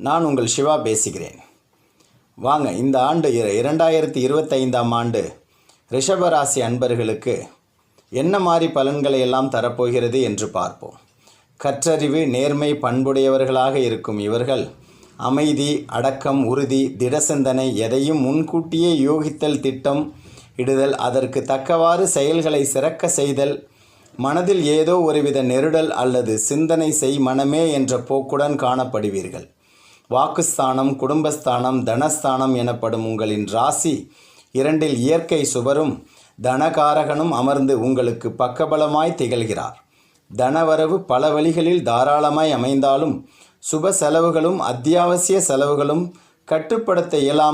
நான் உங்கள் சிவா பேசுகிறேன். வாங்க இந்த ஆண்டு 2025ஆம் ஆண்டு ரிஷபராசி அன்பர்களுக்கு என்ன மாதிரி பலன்களை எல்லாம் தரப்போகிறது என்று பார்ப்போம். கற்றறிவு நேர்மை பண்புடையவர்களாக இருக்கும் இவர்கள் அமைதி, அடக்கம், உறுதி, திடசிந்தனை, எதையும் முன்கூட்டியே யோகித்தல், திட்டம் இடுதல், அதற்கு தக்கவாறு செயல்களை சிறக்க செய்தல், மனதில் ஏதோ ஒருவித நெருடல் அல்லது சிந்தனை செய் மனமே என்ற போக்குடன் காணப்படுவீர்கள். வாக்குஸ்தானம், குடும்பஸ்தானம், தனஸ்தானம் எனப்படும் உங்களின் ராசி 2இல் இயற்கை சுபரும் தனகாரகனும் அமர்ந்து உங்களுக்கு பக்கபலமாய் திகழ்கிறார். தனவரவு பல வழிகளில் தாராளமாய் அமைந்தாலும் சுப செலவுகளும் அத்தியாவசிய செலவுகளும் கட்டுப்படுத்த இயலாமல்